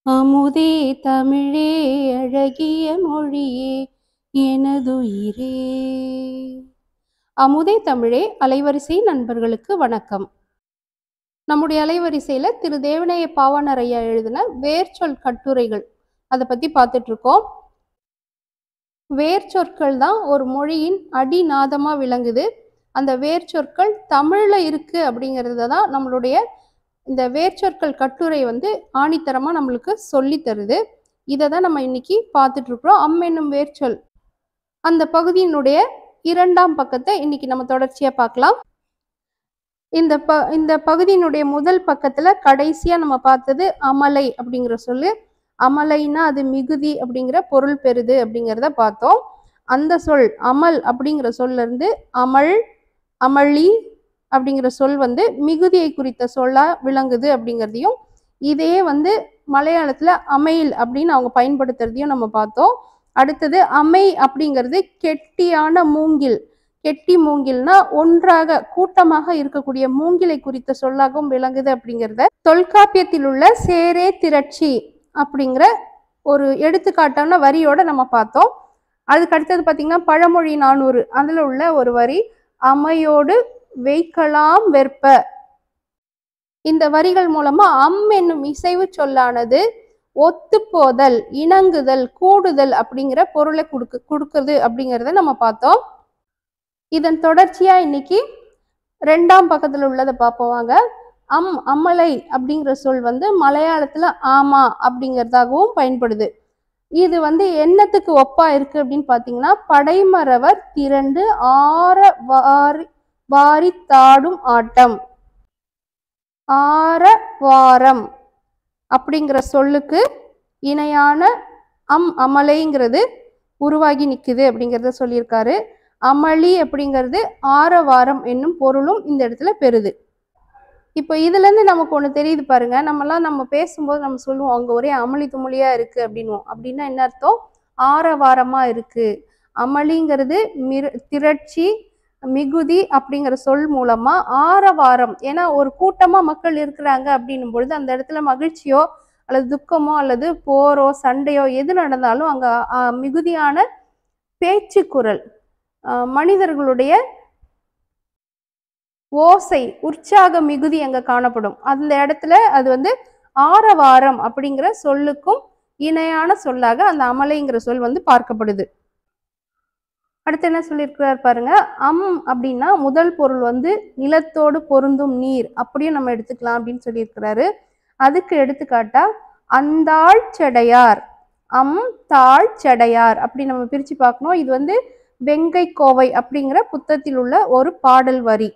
அமுதே தமிழே அழகிய மொழியே எனதுயிரே. அமுதே தமிழே அலைவரிசை நண்பர்களுக்கு வணக்கம். நம்முடைய அலைவரிசையில திரு தேவநேய பாவாணர் ஐயா எழுதின வேர்ச்சொல் கட்டுரைகள் அதை பத்தி பார்த்துட்டு இருக்கோம். வேர்ச்சொற்கள் தான் ஒரு மொழியின் அடிநாதமா விளங்குது. அந்த வேர்ச்சொற்கள் தமிழ்ல இருக்கு அப்படிங்கிறத தான் நம்மளுடைய இந்த வேர்ச்சொற்கள் கட்டுரை ஆணித்தரமா நம்மளுக்கு சொல்லி தருது. இதை தான் நம்ம இன்னைக்கு பார்த்துட்டு இருக்கிறோம். என்னும் வேர்ச்சொல் அந்த பகுதியினுடைய 2ஆம் பக்கத்தை இன்னைக்கு நம்ம தொடர்ச்சியா பார்க்கலாம். இந்த பகுதியினுடைய முதல் பக்கத்துல கடைசியா நம்ம பார்த்தது அமலை அப்படிங்கிற சொல்லு. அமலைன்னா அது மிகுதி அப்படிங்கிற பொருள் பெறுது அப்படிங்கிறத பார்த்தோம். அந்த சொல் அமல் அப்படிங்கிற சொல்ல இருந்து அமல், அமளி அப்படிங்கிற சொல் மிகுதியை குறித்த சொல்லா விளங்குது அப்படிங்கிறதையும், இதே மலையாளத்துல அமைல் அப்படின்னு அவங்க பயன்படுத்துறதையும் நம்ம பார்த்தோம். அடுத்தது அமை அப்படிங்கிறது கெட்டியான மூங்கில். கெட்டி மூங்கில்னா ஒன்றாக கூட்டமாக இருக்கக்கூடிய மூங்கிலை குறித்த சொல்லாகவும் விளங்குது அப்படிங்கிறத தொல்காப்பியத்தில் உள்ள சேரே திரட்சி அப்படிங்கிற ஒரு எடுத்துக்காட்டான வரியோட நம்ம பார்த்தோம். அதுக்கு அடுத்தது பார்த்தீங்கன்னா பழமொழி 400 அதுல உள்ள ஒரு வரி அமையோடு வைக்கலாம் வெற்ப. இந்த வரிகள் மூலமா என்னும் இசைவு சொல்லானது ஒத்துப்போதல், இணங்குதல், கூடுதல் அப்படிங்கிற பொருளை கொடுக்குது அப்படிங்கிறத நம்ம பார்த்தோம். இதன் தொடர்ச்சியா இன்னைக்கு 2ஆம் பக்கத்துல உள்ளதை பார்ப்போம் வாங்க. அமலை அப்படிங்கிற சொல் மலையாளத்துல ஆமா அப்படிங்கிறதாகவும் பயன்படுது. இது என்னத்துக்கு ஒப்பா இருக்கு அப்படின்னு பாத்தீங்கன்னா படைமறவர் திரண்டு ஆர வாரி தாடும் ஆட்டம். ஆரவாரம் அப்படிங்கிற சொல்லுக்கு இணையான அமலைங்கிறது உருவாகி நிக்குது அப்படிங்கிறத சொல்லியிருக்காரு. அமளி அப்படிங்கிறது ஆரவாரம் என்னும் பொருளும் இந்த இடத்துல பெறுது. இப்போ இதுல இருந்து நமக்கு ஒண்ணு தெரியுது பாருங்க. நம்ம பேசும்போது நம்ம சொல்லுவோம் அங்க ஒரே அமளி துமளியா இருக்கு அப்படின்னுவோம். அப்படின்னா என்ன அர்த்தம்? ஆரவாரமா இருக்கு. அமளிங்கிறது திரட்சி, மிகுதி அப்படிங்கிற சொல் மூலமா ஆரவாரம், ஏன்னா ஒரு கூட்டமா மக்கள் இருக்கிறாங்க அப்படின்னும் பொழுது அந்த இடத்துல மகிழ்ச்சியோ அல்லது துக்கமோ அல்லது போரோ சண்டையோ எது நடந்தாலும் அங்க மிகுதியான பேச்சு குரல், மனிதர்களுடைய ஓசை, உற்சாக மிகுதி அங்க காணப்படும். அந்த இடத்துல அது ஆரவாரம் அப்படிங்கிற சொல்லுக்கும் இணையான சொல்லாக அந்த அமலைங்கிற சொல் பார்க்கப்படுது. அடுத்து என்ன சொல்லியிருக்கிறார் பாருங்க. அப்படின்னா முதல் பொருள் நிலத்தோடு பொருந்தும் நீர் அப்படியும் நம்ம எடுத்துக்கலாம் அப்படின்னு சொல்லியிருக்கிறாரு. அதுக்கு எடுத்துக்காட்டா அந்தாள் செடையார், தாழ் செடையார் அப்படி நம்ம பிரிச்சு பார்க்கணும். இது வெங்கை கோவை அப்படிங்கிற புத்தகத்தில் உள்ள ஒரு பாடல் வரி.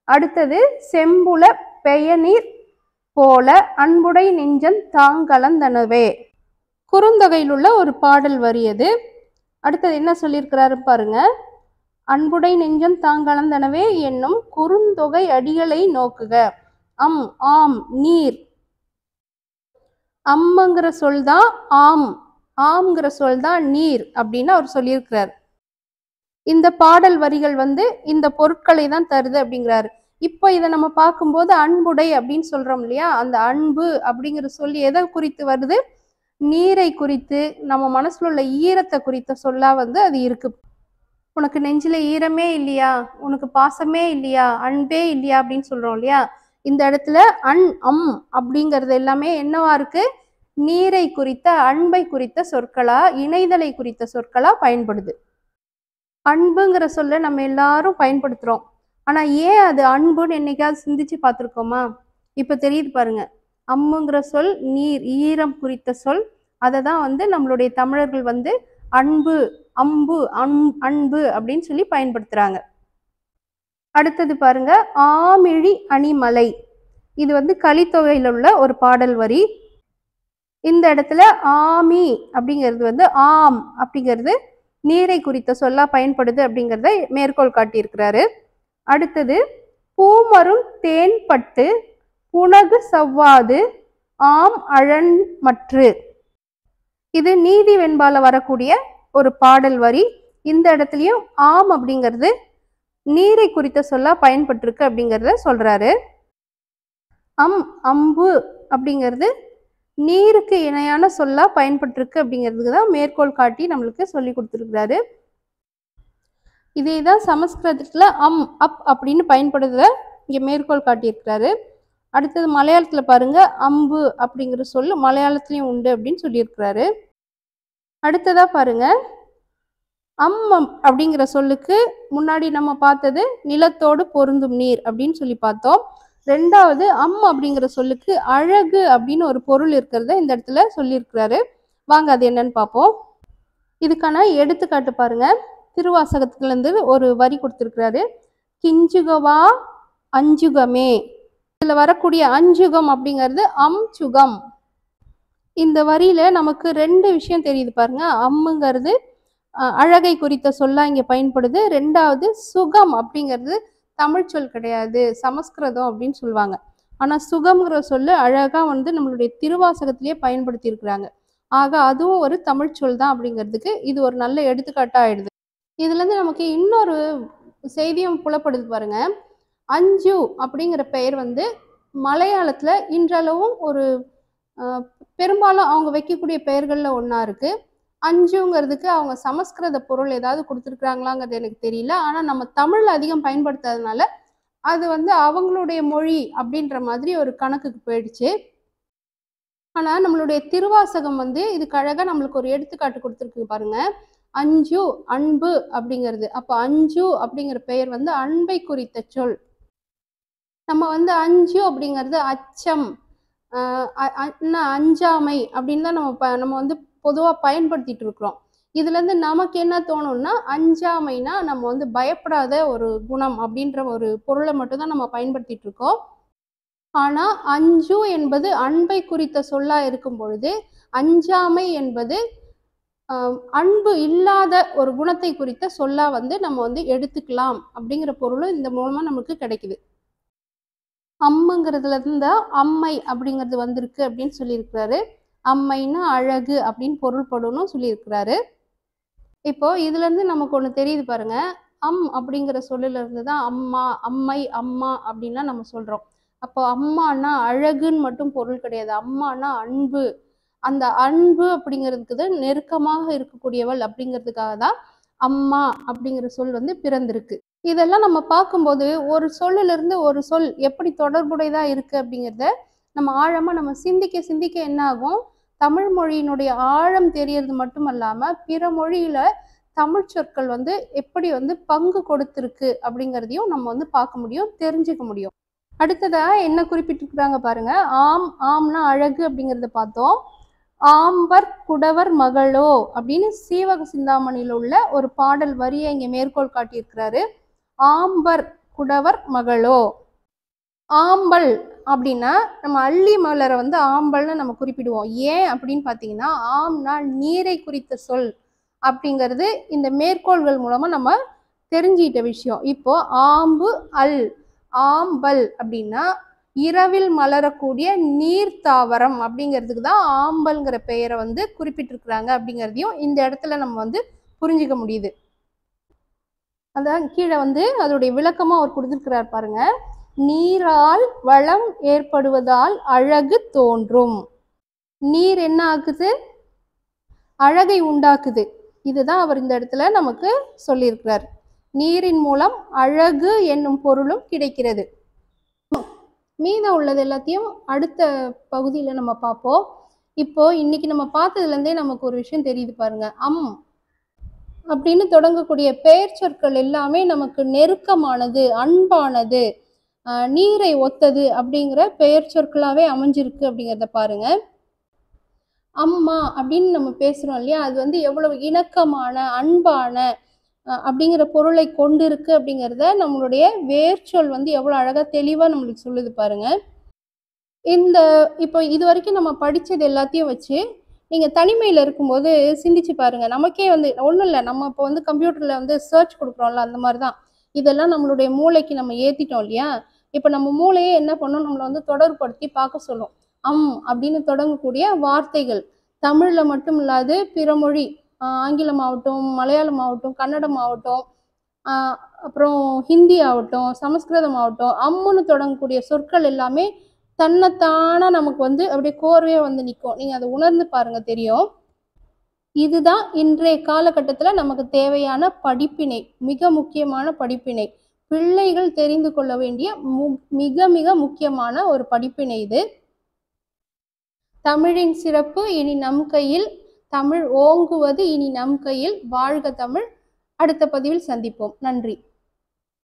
அடுத்தது செம்புல பெயநீர் போல அன்புடை நெஞ்சம் தாங்கலந்தனவே, குறுந்தொகையில் உள்ள ஒரு பாடல் வரி அது. அடுத்தது என்ன சொல்லியிருக்கிறாரு பாருங்க. அன்புடை நெஞ்சம் தாங்கலந்தனவே என்னும் குறுந்தொகை அடிகளை நோக்குக. ஆம் நீர். அம்முங்கிற சொல் தான் ஆம்ங்கிற சொல் தான் நீர் அப்படின்னு அவர் சொல்லியிருக்கிறார். இந்த பாடல் வரிகள் இந்த பொருட்களை தான் தருது அப்படிங்கிறாரு. இப்போ இதை நம்ம பார்க்கும்போது அன்புடை அப்படின்னு சொல்றோம் இல்லையா, அந்த அன்பு அப்படிங்கிற சொல்லி எதை குறித்து வருது? நீரை குறித்து, நம்ம மனசுல உள்ள ஈரத்தை குறித்த சொல்லா அது இருக்கு. உனக்கு நெஞ்சில ஈரமே இல்லையா, உனக்கு பாசமே இல்லையா, அன்பே இல்லையா அப்படின்னு சொல்றோம் இல்லையா, இந்த இடத்துல அப்படிங்கிறது எல்லாமே என்னவா இருக்கு? நீரை குறித்த, அன்பை குறித்த சொற்களா, இணைதலை குறித்த சொற்களா பயன்படுது. அன்புங்கிற சொல்ல நம்ம எல்லாரும் பயன்படுத்துறோம். ஆனா ஏன் அது அன்புன்னு என்னைக்காவது சிந்திச்சு பார்த்துருக்கோமா? இப்ப தெரியுது பாருங்க. அம்முங்கிற சொல் நீர், ஈரம் குறித்த சொல். அதை தான் நம்மளுடைய தமிழர்கள் அன்பு, அன்பு அப்படின்னு சொல்லி பயன்படுத்துறாங்க. அடுத்தது பாருங்க ஆமிழி அணிமலை. இது கலித்தொகையில உள்ள ஒரு பாடல் வரி. இந்த இடத்துல ஆமி அப்படிங்கிறது ஆம் அப்படிங்கிறது நீரை குறித்த சொல்லா பயன்படுது அப்படிங்கிறத மேற்கோள் காட்டியிருக்கிறாரு. அடுத்தது பூமரும் தேன்பட்டு புனகு சவ்வாது ஆம் அழன் மற்று. இது நீதி வெண்பால வரக்கூடிய ஒரு பாடல் வரி. இந்த இடத்துலயும் ஆம் அப்படிங்கிறது நீரை குறித்த சொல்லா பயன்பட்டிருக்கு அப்படிங்கிறத சொல்றாரு. அம்பு அப்படிங்கிறது நீருக்கு இணையான சொல்லா பயன்பட்டிருக்கு அப்படிங்கிறதுக்கு தான் மேற்கோள் காட்டி நம்மளுக்கு சொல்லி கொடுத்துருக்கிறாரு. இதே தான் சமஸ்கிருதத்துல அப் அப்படின்னு பயன்படுறத இங்க மேற்கோள் காட்டியிருக்கிறாரு. அடுத்தது மலையாளத்துல பாருங்க, அம்பு அப்படிங்கிற சொல் மலையாளத்திலயும் உண்டு அப்படின்னு சொல்லியிருக்கிறாரு. அடுத்ததா பாருங்க, அம்மம் அப்படிங்கிற சொல்லுக்கு முன்னாடி நம்ம பார்த்தது நிலத்தோடு பொருந்தும் நீர் அப்படின்னு சொல்லி பார்த்தோம். ரெண்டாவது அப்படிங்கிற சொல்லுக்கு அழகு அப்படின்னு ஒரு பொருள் இருக்கிறத இந்த இடத்துல சொல்லியிருக்கிறாரு. வாங்க அது என்னன்னு பார்ப்போம். இதுக்கான எடுத்துக்காட்டு பாருங்க, திருவாசகத்துல இருந்து ஒரு வரி கொடுத்திருக்கிறாரு. கிஞ்சுகவா அஞ்சுகமே. இதுல வரக்கூடிய அஞ்சுகம் அப்படிங்கிறது சுகம். இந்த வரியில நமக்கு ரெண்டு விஷயம் தெரியுது பாருங்க. அம்முங்கிறது அழகை குறித்த சொல்லா இங்க பயன்படுது. ரெண்டாவது சுகம் அப்படிங்கிறது தமிழ் சொல் கிடையாது, சமஸ்கிருதம் அப்படின்னு சொல்லுவாங்க. ஆனா சுகம்ங்கிற சொல்லு அழகா நம்மளுடைய திருவாசகத்திலேயே பயன்படுத்தி இருக்கிறாங்க. ஆக அதுவும் ஒரு தமிழ் சொல் தான் அப்படிங்கிறதுக்கு இது ஒரு நல்ல எடுத்துக்காட்டா ஆயிடுது. இதுல இருந்து நமக்கு இன்னொரு செய்தியும் புலப்படுது பாருங்க. அஞ்சு அப்படிங்கிற பெயர் மலையாளத்துல இன்றளவும் ஒரு பெரும்பாலும் அவங்க வைக்கக்கூடிய பெயர்கள்ல ஒண்ணா இருக்கு. அஞ்சுங்கிறதுக்கு அவங்க சமஸ்கிருத பொருள் ஏதாவது கொடுத்துருக்குறாங்களாங்கிறது எனக்கு தெரியல. ஆனா நம்ம தமிழ்ல அதிகம் பயன்படுத்தாதனால அது அவங்களுடைய மொழி அப்படின்ற மாதிரி ஒரு கணக்குக்கு போயிடுச்சு. ஆனா நம்மளுடைய திருவாசகம் இதுக்கு அழகா நம்மளுக்கு ஒரு எடுத்துக்காட்டு கொடுத்துருக்கு பாருங்க. அஞ்சு அன்பு அப்படிங்கிறது. அப்ப அஞ்சு அப்படிங்கிற பெயர் அன்பை குறித்த சொல். நம்ம அஞ்சு அப்படிங்கிறது அச்சம், அஞ்சாமை அப்படின்னு தான் நம்ம பொதுவா பயன்படுத்திட்டு இருக்கிறோம். இதுல இருந்து நமக்கு என்ன தோணும்னா, அஞ்சாமைனா நம்ம பயப்படாத ஒரு குணம் அப்படின்ற ஒரு பொருளை மட்டும் தான் நம்ம பயன்படுத்திட்டு இருக்கோம். ஆனா அஞ்சு என்பது அன்பை குறித்த சொல்லா இருக்கும் பொழுது, அஞ்சாமை என்பது அன்பு இல்லாத ஒரு குணத்தை குறித்த சொல்லா நம்ம எடுத்துக்கலாம் அப்படிங்கிற பொருளும் இந்த மூலமா நமக்கு கிடைக்குது. அம்முங்கிறதுல இருந்து அம்மை அப்படிங்கிறது வந்திருக்கு அப்படின்னு சொல்லியிருக்கிறாரு. அம்மைன்னா அழகு அப்படின்னு பொருள்படும்னு சொல்லியிருக்கிறாரு. இப்போ இதுல இருந்து நமக்கு ஒண்ணு தெரியுது பாருங்க. அப்படிங்கிற சொல்லுல இருந்து தான் அம்மா, அம்மை, அம்மா அப்படின்லாம் நம்ம சொல்றோம். அப்போ அம்மானா அழகுன்னு மட்டும் பொருள் கிடையாது. அம்மானா அன்பு. அந்த அன்பு அப்படிங்கிறதுக்கு நெருக்கமாக இருக்கக்கூடியவள் அப்படிங்கிறதுக்காக தான் அம்மா அப்படிங்கிற சொல் பிறந்திருக்கு. இதெல்லாம் நம்ம பார்க்கும்போது ஒரு சொல்லுல இருந்து ஒரு சொல் எப்படி தொடர்புடையதா இருக்கு அப்படிங்கிறத நம்ம ஆழமா நம்ம சிந்திக்க சிந்திக்க என்ன ஆகும், தமிழ் மொழியினுடைய ஆழம் தெரியறது மட்டும் இல்லாம பிற மொழியில தமிழ் சொற்கள் எப்படி பங்கு கொடுத்திருக்கு அப்படிங்கிறதையும் நம்ம பார்க்க முடியும், தெரிஞ்சுக்க முடியும். அடுத்ததா என்ன குறிப்பிட்டிருக்கிறாங்க பாருங்க. ஆம்னா அழகு அப்படிங்கிறத பார்த்தோம். ஆம்பர் குடவர் மகளோ அப்படின்னு சீவக சிந்தாமணியில உள்ள ஒரு பாடல் வரியை இங்க மேற்கோள் காட்டியிருக்கிறாரு. ஆம்பர் குடவர் மகளோ. ஆம்பல் அப்படின்னா நம்ம அள்ளி மலரை ஆம்பல்னு நம்ம குறிப்பிடுவோம். ஏன் அப்படின்னு பார்த்தீங்கன்னா, ஆம்னா நீரை குறித்த சொல் அப்படிங்கிறது இந்த மேற்கோள்கள் மூலமா நம்ம தெரிஞ்சுக்கிட்ட விஷயம். இப்போ ஆம்பு அல், ஆம்பல் அப்படின்னா இரவில் மலரக்கூடிய நீர் தாவரம் அப்படிங்கிறதுக்கு தான் ஆம்பல்ங்கிற பெயரை குறிப்பிட்டிருக்கிறாங்க அப்படிங்கிறதையும் இந்த இடத்துல நம்ம புரிஞ்சுக்க முடியுது. அதான் கீழே அதோடைய விளக்கமா அவர் கொடுத்திருக்கிறார் பாருங்க. நீரால் வளம் ஏற்படுவதால் அழகு தோன்றும். நீர் என்ன ஆக்குது? அழகை உண்டாக்குது. இதுதான் அவர் இந்த இடத்துல நமக்கு சொல்லியிருக்கிறார். நீரின் மூலம் அழகு என்னும் பொருளும் கிடைக்கிறது. மீதம் உள்ளது எல்லாத்தையும் அடுத்த பகுதியில நம்ம பார்ப்போம். இப்போ இன்னைக்கு நம்ம பார்த்ததுல இருந்தே நமக்கு ஒரு விஷயம் தெரியுது பாருங்க. அப்படின்னு தொடங்கக்கூடிய பெயர் சொற்கள் எல்லாமே நமக்கு நெருக்கமானது, அன்பானது, நீரை ஒத்தது அப்படிங்கிற பெயர் சொற்களாவே அமைஞ்சிருக்கு அப்படிங்கிறத பாருங்க. அம்மா அப்படின்னு நம்ம பேசுறோம் இல்லையா, அது எவ்வளவு இணக்கமான, அன்பான அப்படிங்கிற பொருளை கொண்டு இருக்கு அப்படிங்கிறத நம்மளுடைய வேர்ச்சொல் எவ்வளவு அழகா தெளிவா நம்மளுக்கு சொல்லுது பாருங்க. இப்போ இது வரைக்கும் நம்ம படிச்சது எல்லாத்தையும் வச்சு நீங்க தனிமையில இருக்கும்போது சிந்திச்சு பாருங்க. நமக்கே ஒன்றும் இல்லை, நம்ம இப்போ கம்ப்யூட்டர்ல சர்ச் கொடுக்குறோம்ல, அந்த மாதிரிதான் இதெல்லாம் நம்மளுடைய மூளைக்கு நம்ம ஏத்திட்டோம் இல்லையா. இப்போ நம்ம மூளையே என்ன பண்ணும், நம்மளை தொடர்புபடுத்தி பார்க்க சொல்லும். அப்படின்னு தொடங்கக்கூடிய வார்த்தைகள் தமிழ்ல மட்டும் இல்லாது பிற மொழி, ஆங்கிலம் ஆகட்டும், மலையாளம் ஆகட்டும், கன்னடம் ஆகட்டும், அப்புறம் ஹிந்தி ஆகட்டும், சமஸ்கிருதம் ஆகட்டும், அம்முன்னு தொடங்கக்கூடிய சொற்கள் எல்லாமே தன்னைத்தானா நமக்கு வந்து அப்படியே கோர்வையா வந்து நிற்கும். நீங்க அதை உணர்ந்து பாருங்க, தெரியும். இதுதான் இன்றைய காலகட்டத்துல நமக்கு தேவையான படிப்பினை, மிக முக்கியமான படிப்பினை. பிள்ளைகள் தெரிந்து கொள்ள வேண்டிய மிக மிக முக்கியமான ஒரு படிப்பினை இது. தமிழின் சிறப்பு இனி நம் கையில், தமிழ் ஓங்குவது இனி நம் கையில். வாழ்க தமிழ். அடுத்த பதிவில் சந்திப்போம். நன்றி.